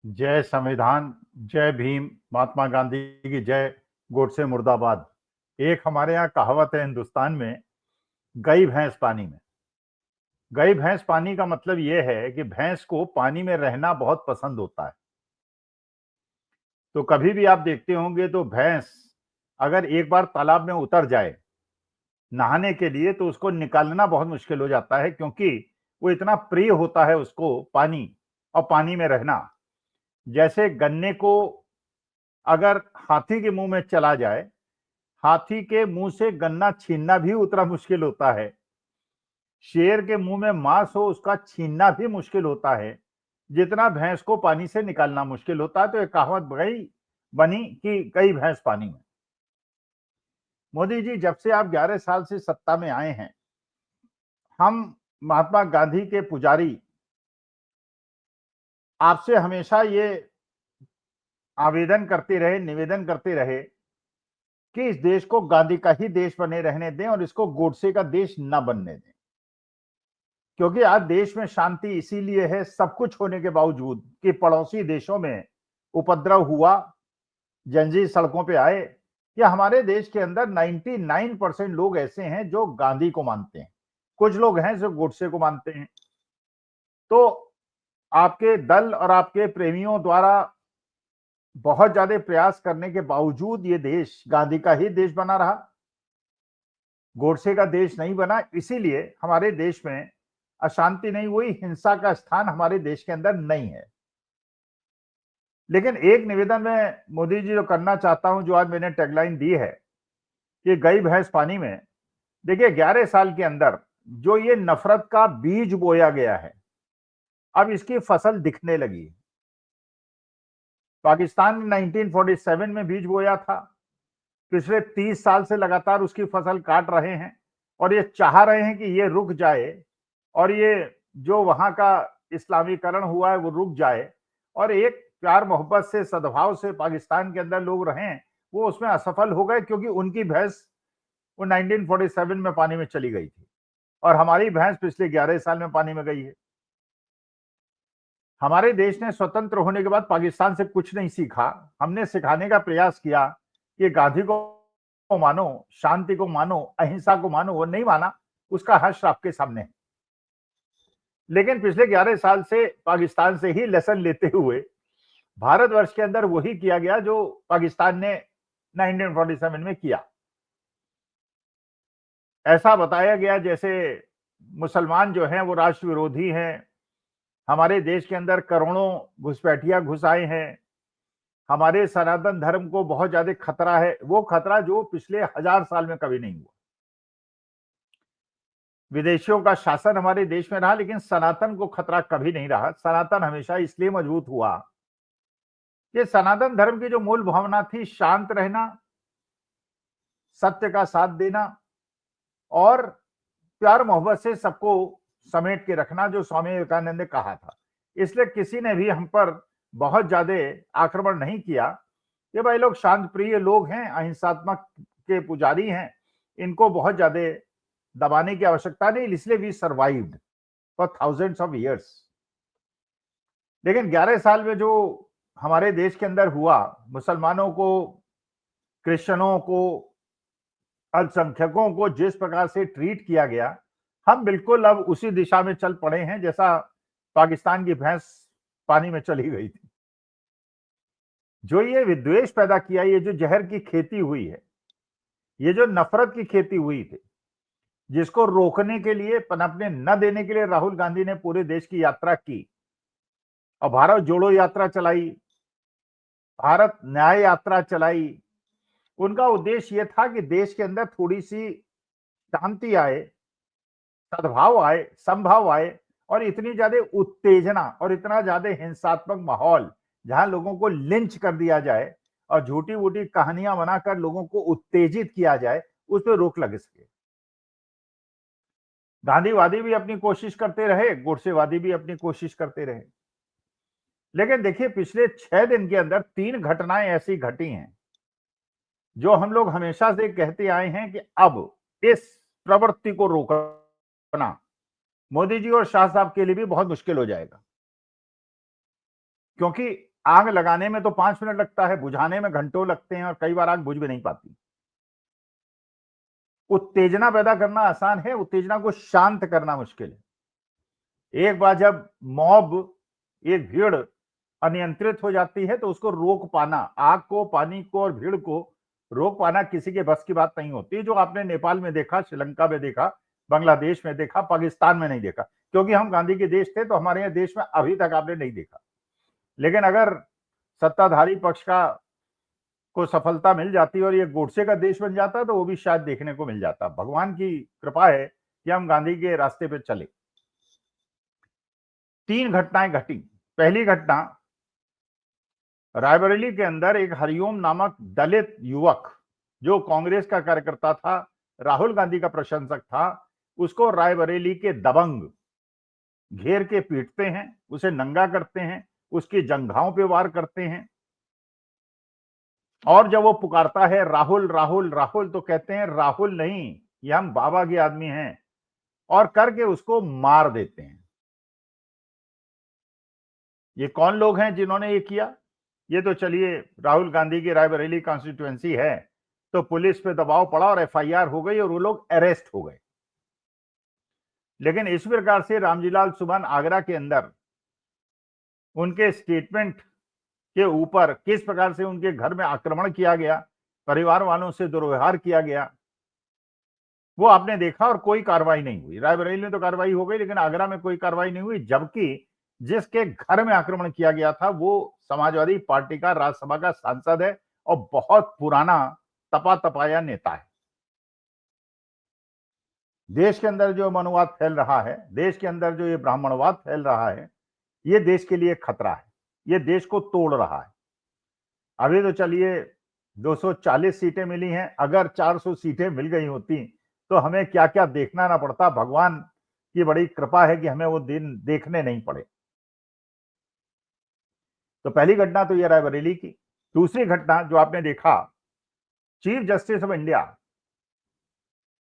जय संविधान, जय भीम, महात्मा गांधी की जय, गोडसे मुर्दाबाद। एक हमारे यहाँ कहावत है हिंदुस्तान में, गई भैंस पानी में। गई भैंस पानी का मतलब यह है कि भैंस को पानी में रहना बहुत पसंद होता है। तो कभी भी आप देखते होंगे तो भैंस अगर एक बार तालाब में उतर जाए नहाने के लिए तो उसको निकालना बहुत मुश्किल हो जाता है, क्योंकि वो इतना प्रिय होता है उसको पानी और पानी में रहना। जैसे गन्ने को अगर हाथी के मुंह में चला जाए, हाथी के मुंह से गन्ना छीनना भी उतना मुश्किल होता है। शेर के मुंह में मांस हो उसका छीनना भी मुश्किल होता है, जितना भैंस को पानी से निकालना मुश्किल होता है। तो एक कहावत बनी कि गई भैंस पानी में। मोदी जी, जब से आप 11 साल से सत्ता में आए हैं, हम महात्मा गांधी के पुजारी आपसे हमेशा ये आवेदन करते रहे, निवेदन करते रहे कि इस देश को गांधी का ही देश बने रहने दें और इसको गोडसे का देश न बनने दें। क्योंकि आज देश में शांति इसीलिए है, सब कुछ होने के बावजूद, कि पड़ोसी देशों में उपद्रव हुआ, जंजीर सड़कों पे आए। या हमारे देश के अंदर 99% लोग ऐसे हैं जो गांधी को मानते हैं, कुछ लोग हैं जो गोडसे को मानते हैं। तो आपके दल और आपके प्रेमियों द्वारा बहुत ज्यादा प्रयास करने के बावजूद ये देश गांधी का ही देश बना रहा, गोडसे का देश नहीं बना। इसीलिए हमारे देश में अशांति नहीं हुई, हिंसा का स्थान हमारे देश के अंदर नहीं है। लेकिन एक निवेदन मैं मोदी जी जो करना चाहता हूं, जो आज मैंने टैगलाइन दी है कि गई भैंस पानी में। देखिए, 11 साल के अंदर जो ये नफरत का बीज बोया गया है, अब इसकी फसल दिखने लगी। पाकिस्तान ने 1947 में बीज बोया था, पिछले 30 साल से लगातार उसकी फसल काट रहे हैं और ये चाह रहे हैं कि ये रुक जाए और ये जो वहां का इस्लामीकरण हुआ है वो रुक जाए और एक प्यार मोहब्बत से, सद्भाव से पाकिस्तान के अंदर लोग रहें। वो उसमें असफल हो गए, क्योंकि उनकी भैंस वो 1947 में पानी में चली गई थी और हमारी भैंस पिछले 11 साल में पानी में गई है। हमारे देश ने स्वतंत्र होने के बाद पाकिस्तान से कुछ नहीं सीखा। हमने सिखाने का प्रयास किया कि गांधी को मानो, शांति को मानो, अहिंसा को मानो। वो नहीं माना, उसका हश्र आपके सामने है। लेकिन पिछले 11 साल से पाकिस्तान से ही लेसन लेते हुए भारतवर्ष के अंदर वही किया गया जो पाकिस्तान ने 1947 में किया। ऐसा बताया गया जैसे मुसलमान जो हैं वो राष्ट्र विरोधी हैं, हमारे देश के अंदर करोड़ों घुसपैठिया घुस आए हैं, हमारे सनातन धर्म को बहुत ज्यादा खतरा है। वो खतरा जो पिछले 1000 साल में कभी नहीं हुआ। विदेशियों का शासन हमारे देश में रहा, लेकिन सनातन को खतरा कभी नहीं रहा। सनातन हमेशा इसलिए मजबूत हुआ कि सनातन धर्म की जो मूल भावना थी, शांत रहना, सत्य का साथ देना और प्यार मोहब्बत से सबको समेट के रखना, जो स्वामी विवेकानंद ने कहा था। इसलिए किसी ने भी हम पर बहुत ज्यादा आक्रमण नहीं किया। ये भाई लोग शांत प्रिय लोग हैं, अहिंसात्मक के पुजारी हैं, इनको बहुत ज्यादा दबाने की आवश्यकता नहीं। इसलिए we survived for thousands of years. लेकिन 11 साल में जो हमारे देश के अंदर हुआ, मुसलमानों को, क्रिश्चियनों को, अल्पसंख्यकों को जिस प्रकार से ट्रीट किया गया, हम बिल्कुल अब उसी दिशा में चल पड़े हैं जैसा पाकिस्तान की भैंस पानी में चली गई थी। जो ये विद्वेष पैदा किया, ये जो जहर की खेती हुई है, ये जो नफरत की खेती हुई थी, जिसको रोकने के लिए, पनपने न देने के लिए राहुल गांधी ने पूरे देश की यात्रा की और भारत जोड़ो यात्रा चलाई, भारत न्याय यात्रा चलाई। उनका उद्देश्य यह था कि देश के अंदर थोड़ी सी शांति आए, सद्भाव आए, संभाव आए और इतनी ज्यादा उत्तेजना और इतना ज्यादा हिंसात्मक माहौल जहां लोगों को लिंच कर दिया जाए और झूठी वूटी कहानियां बनाकर लोगों को उत्तेजित किया जाए, उस पर रोक लग सके। गांधीवादी भी अपनी कोशिश करते रहे, गोडसेवादी भी अपनी कोशिश करते रहे। लेकिन देखिए, पिछले 6 दिन के अंदर 3 घटनाएं ऐसी घटी हैं जो हम लोग हमेशा से कहते आए हैं कि अब इस प्रवृत्ति को रोकना मोदी जी और शाह साहब के लिए भी बहुत मुश्किल हो जाएगा। क्योंकि आग लगाने में तो 5 मिनट लगता है, बुझाने में घंटों लगते हैं और कई बार आग बुझ भी नहीं पाती। उत्तेजना पैदा करना आसान है, उत्तेजना को शांत करना मुश्किल है। एक बार जब मॉब, एक भीड़ अनियंत्रित हो जाती है तो उसको रोक पाना, आग को, पानी को और भीड़ को रोक पाना किसी के बस की बात नहीं होती। जो आपने नेपाल में देखा, श्रीलंका में देखा, बांग्लादेश में देखा, पाकिस्तान में नहीं देखा, क्योंकि हम गांधी के देश थे तो हमारे यहाँ देश में अभी तक आपने नहीं देखा। लेकिन अगर सत्ताधारी पक्ष का को सफलता मिल जाती और ये गोडसे का देश बन जाता तो वो भी शायद देखने को मिल जाता। भगवान की कृपा है कि हम गांधी के रास्ते पे चले। 3 घटनाएं घटी। पहली घटना, रायबरेली के अंदर एक हरिओम नामक दलित युवक जो कांग्रेस का कार्यकर्ता था, राहुल गांधी का प्रशंसक था, उसको रायबरेली के दबंग घेर के पीटते हैं, उसे नंगा करते हैं, उसकी जंघाओं पे वार करते हैं और जब वो पुकारता है राहुल राहुल राहुल तो कहते हैं राहुल नहीं, ये हम बाबा के आदमी हैं, और करके उसको मार देते हैं। ये कौन लोग हैं जिन्होंने ये किया? ये तो चलिए राहुल गांधी की रायबरेली कॉन्स्टिट्यूएंसी है तो पुलिस पे दबाव पड़ा और एफआईआर हो गई और वो लोग अरेस्ट हो गए। लेकिन इस प्रकार से रामजीलाल सुमन आगरा के अंदर उनके स्टेटमेंट के ऊपर किस प्रकार से उनके घर में आक्रमण किया गया, परिवार वालों से दुर्व्यवहार किया गया, वो आपने देखा और कोई कार्रवाई नहीं हुई। रायबरेली में तो कार्रवाई हो गई लेकिन आगरा में कोई कार्रवाई नहीं हुई, जबकि जिसके घर में आक्रमण किया गया था वो समाजवादी पार्टी का राज्यसभा का सांसद है और बहुत पुराना तपा तपाया नेता है। देश के अंदर जो मनुवाद फैल रहा है, देश के अंदर जो ये ब्राह्मणवाद फैल रहा है, ये देश के लिए खतरा है, ये देश को तोड़ रहा है। अभी तो चलिए 240 सीटें मिली हैं, अगर 400 सीटें मिल गई होती तो हमें क्या क्या देखना ना पड़ता। भगवान की बड़ी कृपा है कि हमें वो दिन देखने नहीं पड़े। तो पहली घटना तो ये रायबरेली की। दूसरी घटना जो आपने देखा, चीफ जस्टिस ऑफ इंडिया,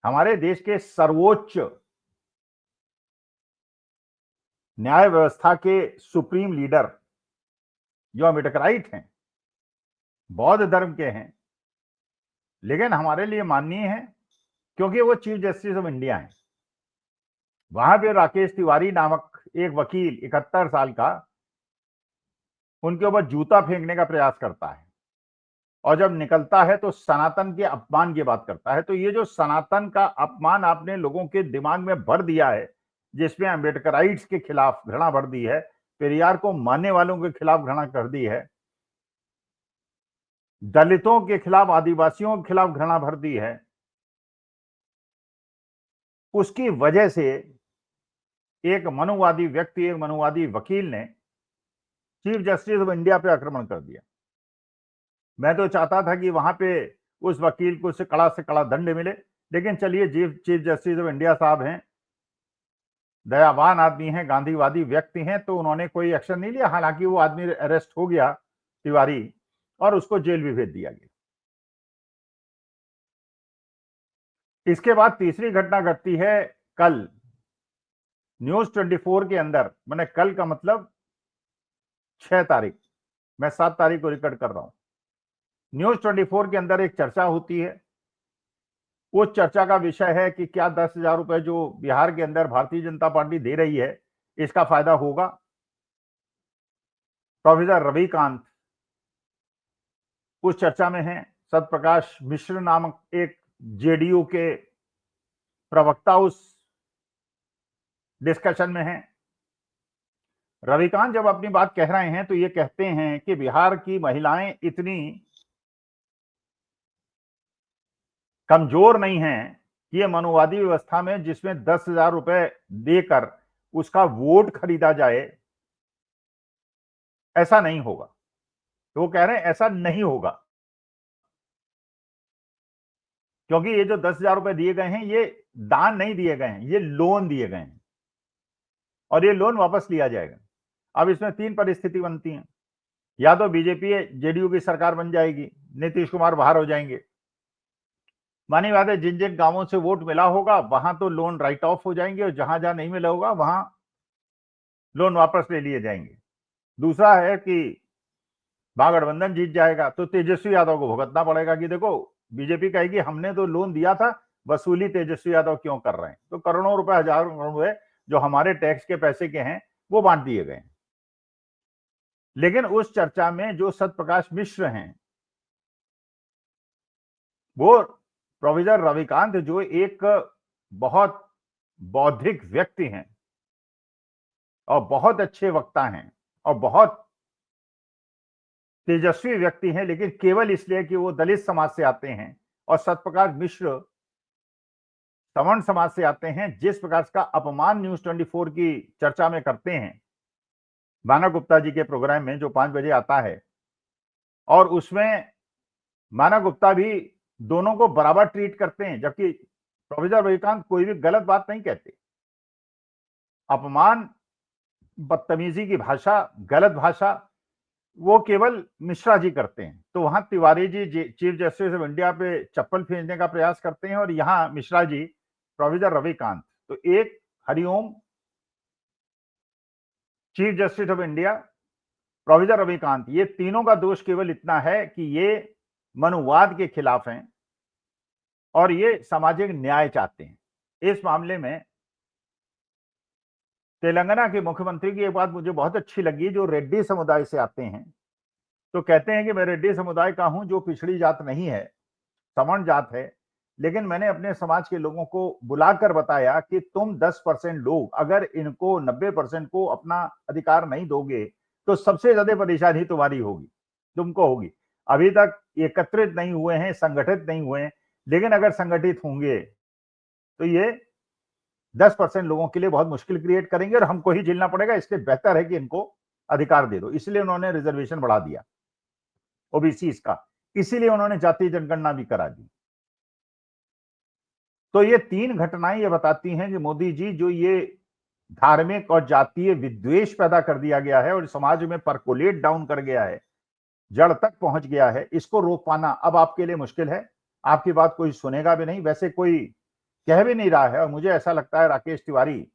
हमारे देश के सर्वोच्च न्याय व्यवस्था के सुप्रीम लीडर जो अम्बेडकराइट हैं, बौद्ध धर्म के हैं, लेकिन हमारे लिए माननीय है क्योंकि वो चीफ जस्टिस ऑफ इंडिया हैं। वहां पे राकेश तिवारी नामक एक वकील 71 साल का उनके ऊपर जूता फेंकने का प्रयास करता है और जब निकलता है तो सनातन के अपमान की बात करता है। तो ये जो सनातन का अपमान आपने लोगों के दिमाग में भर दिया है, जिसमें अम्बेडकराइट्स के खिलाफ घृणा भर दी है, पेरियार को मानने वालों के खिलाफ घृणा कर दी है, दलितों के खिलाफ, आदिवासियों के खिलाफ घृणा भर दी है, उसकी वजह से एक मनुवादी व्यक्ति, एक मनुवादी वकील ने चीफ जस्टिस ऑफ इंडिया पे आक्रमण कर दिया। मैं तो चाहता था कि वहां पे उस वकील को से कड़ा दंड मिले, लेकिन चलिए चीफ जस्टिस ऑफ इंडिया साहब हैं, दयावान आदमी हैं, गांधीवादी व्यक्ति हैं, तो उन्होंने कोई एक्शन नहीं लिया। हालांकि वो आदमी अरेस्ट हो गया, तिवारी, और उसको जेल भी भेज दिया गया। इसके बाद तीसरी घटना घटती है कल न्यूज 24 के अंदर, मैंने कल का मतलब 6 तारीख, मैं 7 तारीख को रिकॉर्ड कर रहा हूं। न्यूज 24 के अंदर एक चर्चा होती है। उस चर्चा का विषय है कि क्या 10,000 रुपए जो बिहार के अंदर भारतीय जनता पार्टी दे रही है, इसका फायदा होगा। प्रोफेसर रविकांत उस चर्चा में हैं, सत्यप्रकाश मिश्र नामक एक जेडीयू के प्रवक्ता उस डिस्कशन में हैं। रविकांत जब अपनी बात कह रहे हैं तो ये कहते हैं कि बिहार की महिलाएं इतनी कमजोर नहीं हैं कि ये मनुवादी व्यवस्था में जिसमें 10,000 रुपए देकर उसका वोट खरीदा जाए, ऐसा नहीं होगा। तो वो कह रहे हैं ऐसा नहीं होगा, क्योंकि ये जो 10,000 रुपए दिए गए हैं ये दान नहीं दिए गए हैं, ये लोन दिए गए हैं और ये लोन वापस लिया जाएगा। अब इसमें 3 परिस्थिति बनती हैं, या तो बीजेपी जेडीयू की सरकार बन जाएगी, नीतीश कुमार बाहर हो जाएंगे, मानी बात है जिन जिन गांवों से वोट मिला होगा वहां तो लोन राइट ऑफ हो जाएंगे और जहां जहां नहीं मिला होगा वहां लोन वापस ले लिए जाएंगे। दूसरा है कि महागठबंधन जीत जाएगा तो तेजस्वी यादव को भुगतना पड़ेगा कि देखो बीजेपी कहेगी हमने तो लोन दिया था, वसूली तेजस्वी यादव क्यों कर रहे हैं। तो करोड़ों रुपए, हजारों करोड़ रुपए जो हमारे टैक्स के पैसे के हैं वो बांट दिए गए। लेकिन उस चर्चा में जो सत्यप्रकाश मिश्र हैं, वो प्रोफेसर रविकांत जो एक बहुत बौद्धिक व्यक्ति हैं और बहुत अच्छे वक्ता हैं और बहुत तेजस्वी व्यक्ति हैं, लेकिन केवल इसलिए कि वो दलित समाज से आते हैं और सत्यप्रकाश मिश्र सवर्ण समाज से आते हैं, जिस प्रकार का अपमान न्यूज 24 की चर्चा में करते हैं मानव गुप्ता जी के प्रोग्राम में जो 5 बजे आता है, और उसमें मानव गुप्ता भी दोनों को बराबर ट्रीट करते हैं, जबकि प्रोफेसर रविकांत कोई भी गलत बात नहीं कहते। अपमान, बदतमीजी की भाषा, गलत भाषा वो केवल मिश्रा जी करते हैं। तो वहां Tiwari ji chief justice of India पे चप्पल फेंकने का प्रयास करते हैं और यहां मिश्रा जी प्रोफेसर रविकांत। तो एक Hariom chief justice of India, professor Ravikant, ये तीनों का दोष केवल इतना है कि ये मनुवाद के खिलाफ हैं और ये सामाजिक न्याय चाहते हैं। इस मामले में तेलंगाना के मुख्यमंत्री की एक बात मुझे बहुत अच्छी लगी, जो रेड्डी समुदाय से आते हैं। तो कहते हैं कि मैं रेड्डी समुदाय का हूं, जो पिछड़ी जात नहीं है, सवर्ण जात है, लेकिन मैंने अपने समाज के लोगों को बुलाकर बताया कि तुम 10% लोग अगर इनको 90% को अपना अधिकार नहीं दोगे तो सबसे ज्यादा परेशानी तुम्हारी होगी, तुमको होगी। अभी तक एकत्रित नहीं हुए हैं, संगठित नहीं हुए हैं, लेकिन अगर संगठित होंगे तो ये 10% लोगों के लिए बहुत मुश्किल क्रिएट करेंगे और हमको ही झेलना पड़ेगा। इसलिए बेहतर है कि इनको अधिकार दे दो। इसलिए उन्होंने रिजर्वेशन बढ़ा दिया ओबीसी का, इसीलिए उन्होंने जातीय जनगणना भी करा दी। तो ये 3 घटनाएं ये बताती हैं कि मोदी जी जो ये धार्मिक और जातीय विद्वेष पैदा कर दिया गया है और समाज में परकोलेट डाउन कर गया है, जड़ तक पहुंच गया है, इसको रोक पाना अब आपके लिए मुश्किल है। आपकी बात कोई सुनेगा भी नहीं, वैसे कोई कह भी नहीं रहा है। और मुझे ऐसा लगता है राकेश तिवारी,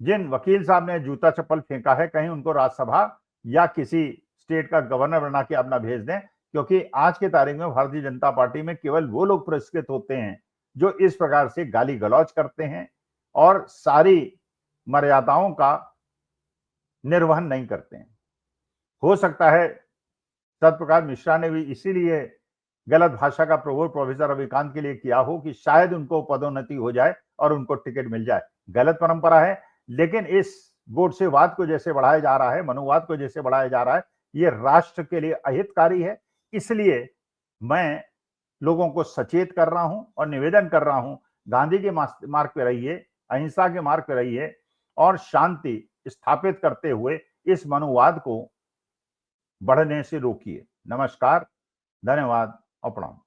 जिन वकील साहब ने जूता चप्पल फेंका है, कहीं उनको राज्यसभा या किसी स्टेट का गवर्नर बना के अपना भेज दें, क्योंकि आज के तारीख में भारतीय जनता पार्टी में केवल वो लोग पुरस्कृत होते हैं जो इस प्रकार से गाली गलौज करते हैं और सारी मर्यादाओं का निर्वहन नहीं करते हैं। हो सकता है सत्यप्रकाश मिश्रा ने भी इसीलिए गलत भाषा का प्रयोग प्रोफेसर रविकांत के लिए किया हो कि शायद उनको पदोन्नति हो जाए और उनको टिकट मिल जाए। गलत परंपरा है, लेकिन इस गोडसेवाद को जैसे बढ़ाया जा रहा है, मनुवाद को जैसे बढ़ाया जा रहा है, ये राष्ट्र के लिए अहितकारी है। इसलिए मैं लोगों को सचेत कर रहा हूं और निवेदन कर रहा हूं, गांधी के मार्ग पे रहिए, अहिंसा के मार्ग पे रहिए और शांति स्थापित करते हुए इस मनुवाद को बढ़ने से रोकिए। नमस्कार, धन्यवाद और प्रणाम।